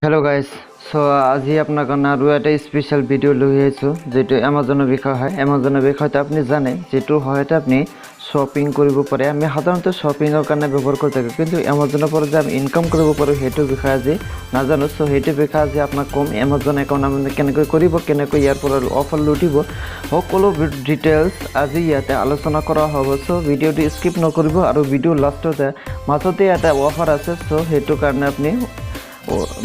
hello guys so आज আপনার কারণে আরো একটা স্পেশাল ভিডিও লই আইছো যেটা অ্যামাজনের বিষয় হয় অ্যামাজনের বিষয়টা আপনি জানেন যেটা হয়তো আপনি শপিং কৰিব পাৰে আমি সাধাৰণতে শপিংৰ কাৰণে ব্যৱহাৰ কৰি থাকো কিন্তু অ্যামাজনৰ পৰা যে আমি ইনকাম কৰিব পাৰো হেতু বিষয় আজি নাজানো সো হেতু বিষয় আজি আপোনাক কম অ্যামাজন একাউণ্ট আমি কেনেকৈ কৰিব কেনেকৈ ইয়াৰ পৰা অফাৰ লুটিব সকলো ডিটেইলছ আজি ইয়াতে আলোচনা কৰা হ'ব সো ভিডিওটো স্কিপ নকৰিব আৰু ভিডিও লাষ্টতে মাজতে এটা অফাৰ আছে সো হেতু কাৰণে আপুনি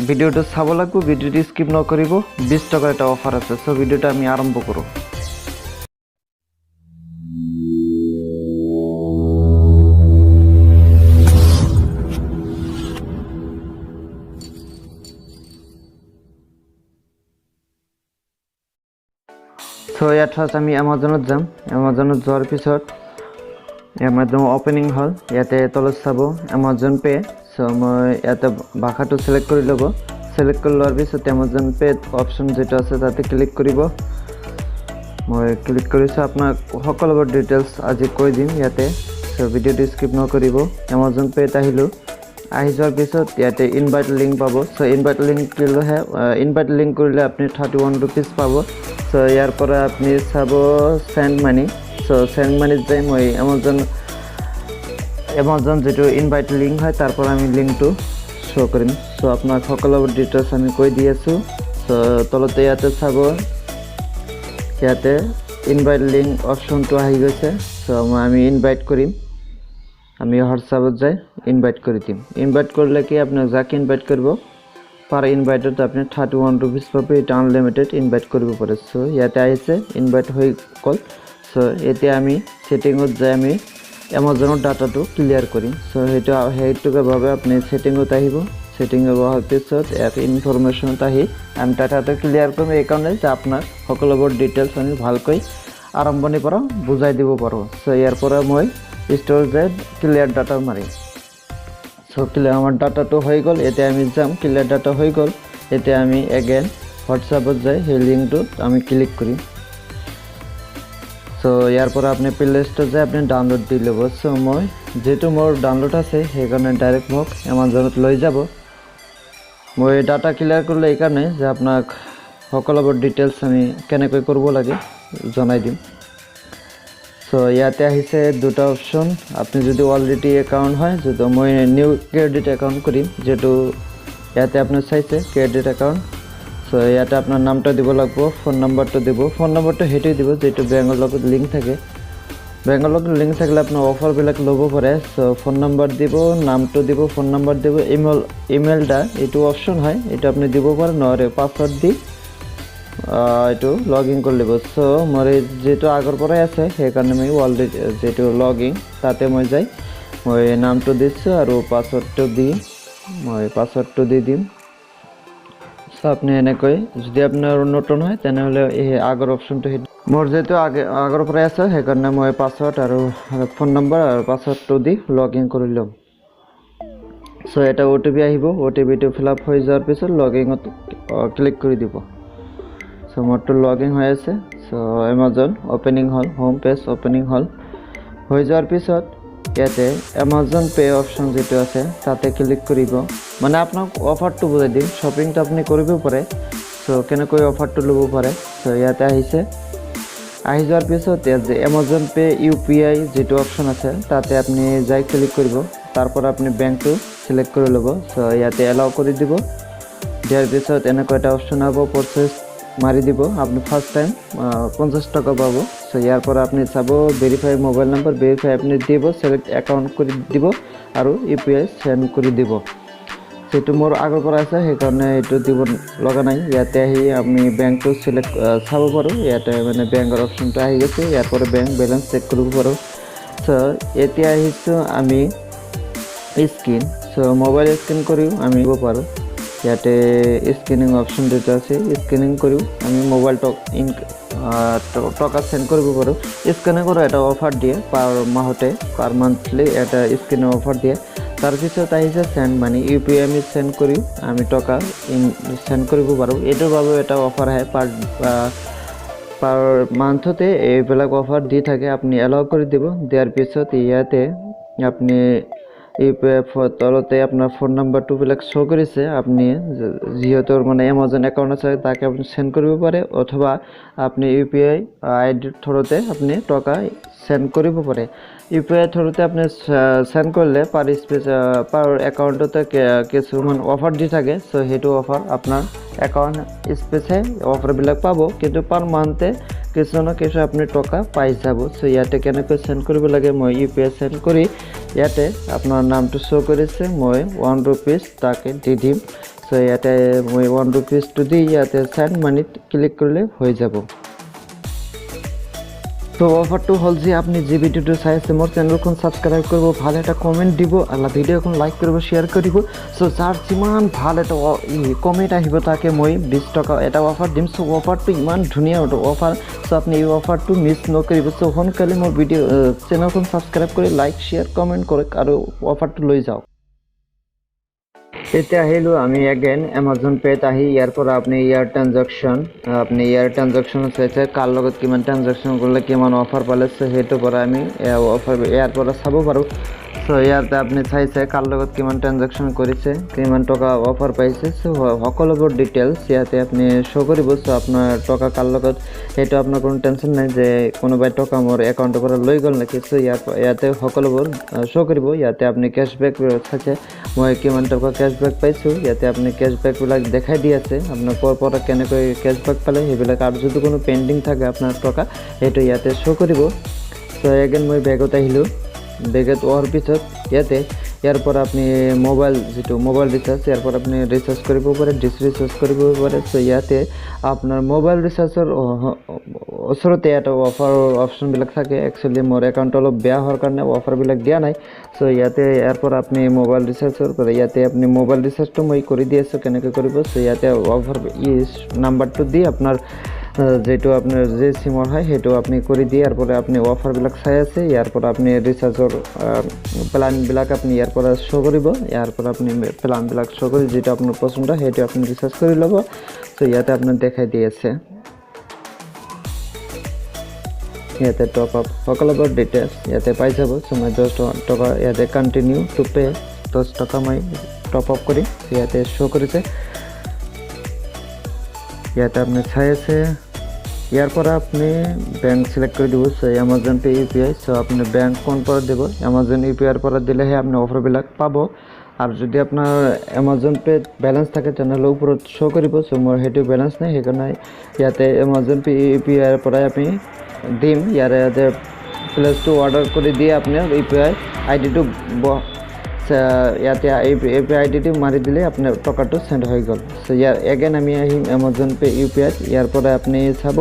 ভিডিওটো চাব লাগব ভিডিওটো স্কিপ নকৰিব 20 টাকাৰ এটা অফাৰ আছে সো ভিডিওটা আমি আৰম্ভ কৰো সো ইয়াত ফাৰ্ষ্ট আমি অ্যামাজনত যাম অ্যামাজনত যোৱাৰ পিছত অ্যামাজন ওপেনিং হল ইয়াতে তলত চাব অ্যামাজন পে সো মই ইয়াতে ভাষাটো সিলেক্ট কৰি লব সিলেক্ট কৰি লোৱাৰ পিছত অ্যামাজন পে অপচন যেটা আছে তাতে ক্লিক কৰিব মই ক্লিক কৰিছো আপোনাক সকলোবোৰ ডিটেইলছ আজি কৈ দিম ইয়াতে সো ভিডিওটো স্কিপ নকৰিব অ্যামাজন পে আহিলো আহি যোৱাৰ পিছত ইয়াতে ইনভাইট লিংক পাব সো ইনভাইট লিংক কৰিলে ইনভাইট লিংক কৰিলে আপুনি 31 रुपीस পাব সো ইয়াৰ পৰা আপুনি চাব send money so send money যাই মই অ্যামাজন যেটো ইনভাইট লিংক হয় তাৰ পৰা আমি লিংকটো শো কৰিম সো আপোনাক সকলোবোৰ ডিটেইলছ আমি কৈ দি আছো সো তলতে ইয়াতে চাব ইয়াতে ইনভাইট লিংক অপশনটো আহি গৈছে সো আমি ইনভাইট কৰিম আমি হোৱাটছআপত যাই ইনভাইট কৰি দিম ইনভাইট কৰিলে কি আপুনি যাক ইনভাইট কৰিব পাৰ ইনভাইটত আপুনি 31 रुपीस পাবে এটা আনলিমিটেড ইনভাইট কৰিব পাৰে সো ইয়াতে আহিছে ইনভাইট হৈ গল সো এতিয়া আমি সেটিংত যাই আমি অ্যামাজনৰ ডাটাটো ক্লিয়াৰ কৰিম সো হেতুকে ভাবে আপুনি সেটিংত আহিব সেটিংৰ হোৱাৰ পিছত এক ইনফৰমেশনত আহি আমি ডাটাটো ক্লিয়াৰ কৰিম এই কাৰণে যে আপোনাৰ সকলোবোৰ ডিটেইলছ আমি ভালকৈ আৰম্ভণিৰ পৰা বুজাই দিব পাৰো সো ইয়াৰ পৰা মই স্টোৰেজে ক্লিয়াৰ ডাটা মাৰি সো ক্লিয়াৰ আমাৰ ডাটাটো হৈ গল এতিয়া আমি যাম ক্লিয়াৰ ডাটা হৈ গল এতিয়া আমি এগেইন হোৱাটছআপত যাই সেই লিংকটো আমি ক্লিক কৰিম সো ইয়াৰ পৰা আপুনি প্লে ষ্টৰত যাই আপুনি ডাউনলোড দি ল'ব সো মই যেটো মোৰ ডাউনলোড আছে সেইকাৰণে ডাইৰেক্ট মোক অ্যামাজনত লৈ যাব মই ডাটা ক্লিয়াৰ কৰিলে এই কাৰণে যে আপোনাক সকলোবোৰ ডিটেইলছ আমি কেনেকৈ কৰিব লাগে জনাই দিম সো ইয়াতে আহিছে দুটা অপশন আপনি যদি অলরেডি অ্যাকাউন্ট হয় যদি মই নিউ ক্রেডিট অ্যাকাউন্ট করিম যেটো ইয়াতে আপনি চাইছে ক্রেডিট অ্যাকাউন্ট সো ইয়াতে আপনার নামটা দিব লাগবো ফোন নাম্বারটা দিব ফোন নাম্বারটা হেটে দিব যেটো ব্যাংকৰ লগত লিংক থাকে ব্যাংকৰ লগত লিংক থাকলে আপনাৰ অফাৰ বিলাক লব পাৰে সো ফোন নাম্বার দিব নামটো দিব ফোন নাম্বার দিব ইমেলটা এটো অপশন হয় এটা আপনি দিব পারে নরে পাসওয়ার্ড দি এটো লগইন কৰি লব সো মৰে যেটো আগৰ পৰাই আছে সেই কাৰণে মই অলৰেডি যেটো লগইন তাতে মই যাই মই নামটো দিছো আৰু পাসওয়াৰ্ডটো দি মই পাসওয়াৰ্ডটো দি দিম সো আপনি এনেকৈ যদি আপোনাৰ নতুন হয় তেনেহলে এই আগৰ অপশনটো মোৰ যেটো আগৰ পৰাই আছে সেই কাৰণে মই পাসওয়াৰ্ড আৰু ফোন নম্বৰ আৰু পাসওয়াৰ্ডটো দি লগইন কৰি লম সো এটা ওটিপি আহিব ওটিপিটো ফিল আপ হৈ যোৱাৰ পিছত লগইনত ক্লিক কৰি দিব সো মোৰটো লগইন হৈ আছে সো অ্যামাজন ওপেনিং হল হোম পেজ ওপেনিং হল হৈ যোৱাৰ পিছত ইয়াতে অ্যামাজন পে অপশন যেটো আছে তাতে ক্লিক কৰিব মানে আপোনাক অফাৰটো বুজাই দিম শপিংটো আপুনি কৰিব পাৰে সো কেনেকৈ অফাৰটো লব পাৰে সো ইয়াতে আহিছে আহি যোৱাৰ পিছত ইয়াতে অ্যামাজন পে ইউপিআই যেটো অপশন আছে তাতে আপুনি যাই ক্লিক কৰিব তাৰ পৰা আপুনি বেংকটো সিলেক্ট কৰি ল'ব সো ইয়াতে এলাও কৰি দিব দিয়াৰ পিছত এনেকৈ এটা অপশন হ'ব প্ৰসেস মারি দিব আপনি ফার্স্ট টাইম 50 টাকা পাবো সো ইয়ার পর আপনি চাবো ভেরিফাই মোবাইল নাম্বার ভেরিফাই আপনি দিব সিলেক্ট অ্যাকাউন্ট করে দিব আর ইউপিআই সেন্ড করে দিব সেটো মোর আগৰ পৰা আছে সেই কাৰণে এটো দিব লগা নাই ইয়াতে আহি আমি ব্যাংকটো সিলেক্ট চাব পাৰো ইয়াতে মানে ব্যাংকৰ অপশনটো আহি গৈছে ইয়াৰ পৰা ব্যাংক ব্যালেন্স চেক কৰিব পাৰো সো এতিয়া আহিছো আমি স্ক্যান সো মোবাইল স্ক্যান কৰিও আমি দিব পাৰো ইয়াতে স্ক্যানিং অপশন যেটা আছে স্ক্যানিং কৰিও আমি মোবাইল টাকা সেন্ড কৰিব পাৰো স্ক্যানিং কৰা এটা অফাৰ দিয়ে পার মাহতে পার মান্থলি এটা স্ক্যানিং অফার দিয়ে তার পিছত আহিছে সেন্ড মানি ইউপিআই আমি সেন্ড করিও আমি টাকা সেন্ড কৰিব পাৰো এটোৰ বাবে এটা অফাৰ আহে পাৰ মান্থতে এইবিলাক অফাৰ দি থাকে আপনি এলাও কৰি দিব দিয়াৰ পিছত ইয়াতে আপনি ইউপিআই তলতে আপনাৰ ফোন নাম্বাৰটোবিলাক শ্ব' কৰিছে আপুনি যিহেতুৰ মানে এমাজন একাউণ্ট আছে তাকে আপুনি সেন্ড কৰিব পাৰে অথবা আপুনি ইউপিআই আইডিৰ থ্ৰুতে আপুনি টকা সেন্ড কৰিব পাৰে ইউপিআই থ্ৰুতে আপুনি সেন্ড কৰিলে পাৰ একাউণ্টতে কিছুমান অফাৰ দি থাকে সো সেইটো অফাৰ আপোনাৰ একাউণ্ট স্পেচে অফাৰবিলাক পাব কিন্তু পাৰ মান্থে কিছু না কিছু আপুনি টকা পাই যাব সো ইয়াতে কেনেকৈ সেন্ড কৰিব লাগে মই ইউপিআই সেন্ড কৰি ইয়াতে আপোনাৰ নামটো শ্ব' কৰিছে মই 1 rupees তাকে দি দিম সো ইয়াতে মই 1 rupees টো দি ইয়াতে সেন্ড মানিত ক্লিক কৰিলে হৈ যাব তো অফারটো হল যে আপনি যে ভিডিওটো চাই আছে মোর চ্যানেলখন সাবস্ক্রাইব করব ভালো একটা কমেন্ট দিব আর ভিডিওখন লাইক করব শেয়ার কৰিব সো যার যিমান ভাল এটা কমেন্ট আহিব তাকে মই 20 টাকা এটা অফার দিম সো অফারটো ইমান ধুনিয়া অফার সো আপনি এই অফারটো মিস নকৰিব সো সোনকালে মোৰ ভিডিও চ্যানেলখন সাবস্ক্ৰাইব কৰি লাইক শেয়াৰ কমেন্ট কৰক আৰু অফাৰটো লৈ যাওক এতিয়া আহিলো আমি এগেইন এমাজন পেত আহি ইয়াৰ পৰা আপুনি ইয়াৰ ট্ৰানজাকশ্যন চাইছে কাৰ লগত কিমান ট্ৰানজাকশ্যন কৰিলে কিমান অফাৰ পালে সেইটো পৰা আমি অফাৰ ইয়াৰ পৰা চাব পাৰোঁ সো ইয়াতে আপুনি চাইছে কাৰ লগত কিমান ট্ৰানজাকশ্যন কৰিছে কিমান টকা অফাৰ পাইছে সো সকলোবোৰ ডিটেইলছ ইয়াতে আপুনি শ্ব' কৰিব সো আপোনাৰ টকা কাৰ লগত সেইটো আপোনাৰ কোনো টেনশ্যন নাই যে কোনোবাই টকা মোৰ একাউণ্টৰ পৰা লৈ গ'ল নেকি সো ইয়াতে সকলোবোৰ শ্ব' কৰিব ইয়াতে আপুনি কেশ্ববেক চাইছে মই কিমান টকা কেশ্ববেক পাইছোঁ ইয়াতে আপুনি কেশ্ববেকবিলাক দেখাই দি আছে আপোনাৰ ক'ৰ পৰা কেনেকৈ কেশ্ববেক পালে সেইবিলাক আৰু যদি কোনো পেণ্ডিং থাকে আপোনাৰ টকা সেইটো ইয়াতে শ্ব' কৰিব সো এগেইন মই বেগত আহিলোঁ বেগত অহাৰ পিছত ইয়াতে ইয়াৰ পৰা আপুনি মোবাইল ৰিচাৰ্জ ইয়াৰ পৰা আপুনি ৰিচাৰ্জ কৰিব পাৰে ৰিচাৰ্জ কৰিব পাৰে সো ইয়াতে আপোনাৰ মোবাইল ৰিচাৰ্জৰ ওচৰতে এটা অফাৰ অপশ্যনবিলাক থাকে একচুৱেলি মোৰ একাউণ্ট অলপ বেয়া হোৱাৰ কাৰণে অফাৰবিলাক দিয়া নাই সো ইয়াতে ইয়াৰ পৰা আপুনি মোবাইল ৰিচাৰ্জৰ পৰা ইয়াতে আপুনি মোবাইল ৰিচাৰ্জটো মই কৰি দি আছোঁ কেনেকৈ কৰিব সো ইয়াতে অফাৰ নাম্বাৰটো দি আপোনাৰ যেটো আপনাৰ যে সিমৰ হয় সেইটো আপনি কৰি দিয়ে ইয়াৰ পৰা আপনি অফাৰবিলাক চাই আছে ইয়াৰ পৰা আপনি ৰিচাৰ্জৰ প্লানবিলাক আপনি ইয়াৰ পৰা শ্ব' কৰিব ইয়াৰ পৰা আপনি প্লানবিলাক শ্ব' কৰি যেটো আপোনাৰ পছন্দ সেইটো আপনি ৰিচাৰ্জ কৰি ল'ব সো ইয়াতে আপনাৰ দেখাই দি আছে ইয়াতে টপ আপ সকলোবোৰ ডিটেইলছ ইয়াতে পাই যাব সো মই 10 টকা ইয়াতে কন্টিনিউ টু পে 10 টকা মই টপ আপ কৰি ইয়াতে শ্ব' কৰিছে ইয়াতে আপনি চাই আছে ইয়াৰ পৰা আপনি ব্যাংক সিলেক্ট কৰি দিব so Amazon Pay UPI so আপনি ব্যাংক কোন পৰা দিব Amazon UPI পৰা দিলেহে আপনি অফাৰবিলাক পাব আৰু যদি আপোনাৰ Amazon Pay ব্যালেন্স থাকে তেনেহ'লে ওপৰত শ্ব' কৰিব সো মোৰ হেতু ব্যালেন্স নাই সেইকাৰণে ইয়াতে Amazon Pay UPI পৰা আপনি দিম ইয়াতে প্লাস টু অৰ্ডাৰ কৰি দিয়ে আপোনাৰ UPI আইডিটো ইয়াতে UPI আইডিটো মাৰি দিলে আপোনাৰ টকাটো সেন্ড হৈ গ'ল সো ইয়াৰ এগেইন আমি আহিম Amazon Pay UPI ইয়াৰ পৰা আপুনি চাব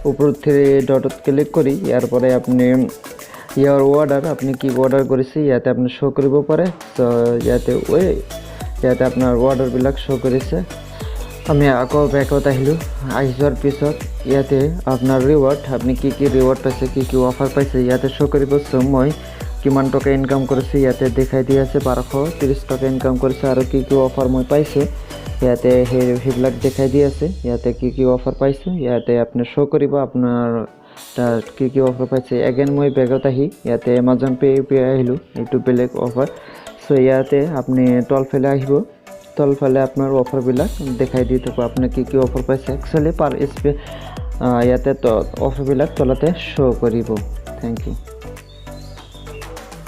ওপৰত 3 ডটত ক্লিক কৰি ইয়াৰ পৰা আপুনি ইয়াৰ অৰ্ডাৰ আপুনি কি অৰ্ডাৰ কৰিছে ইয়াতে আপুনি শ্ব' কৰিব পাৰে সো ইয়াতে আপোনাৰ অৰ্ডাৰবিলাক শ্ব' কৰিছে আমি আকৌ বেকত আহিলোঁ আহি যোৱাৰ পিছত ইয়াতে আপোনাৰ ৰিৱাৰ্ড আপুনি কি ৰিৱাৰ্ড পাইছে কি অফাৰ পাইছে ইয়াতে শ্ব' কৰিব সো মই কিমান টকা ইনকাম কৰিছে ইয়াতে দেখাই দি আছে 1230 টকা ইনকাম কৰিছে আৰু কি অফাৰ মই পাইছোঁ ইয়াতে সেইবিলাক দেখাই দি আছে ইয়াতে কি অফাৰ পাইছোঁ ইয়াতে আপুনি শ্ব' কৰিব আপোনাৰ কি অফাৰ পাইছে এগেইন মই বেগত আহি ইয়াতে Amazon Pay UPI আহিলোঁ এইটো বেলেগ অফাৰ সো ইয়াতে আপুনি তলফালে আহিব তলফালে আপোনাৰ অফাৰবিলাক দেখাই দি থাকিব আপুনি কি অফাৰ পাইছে একচুৱেলি পাৰ ইয়াতে অফাৰবিলাক তলতে শ্ব' কৰিব থ্যাংক ইউ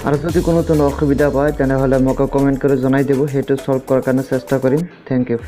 আৰু যদি কোনো অসুবিধা পায় তেনেহ'লে মোক কমেন্ট কৰি জনাই দিব সেইটো সলভ কৰাৰ কাৰণে চেষ্টা কৰিম থ্যাংক ইউ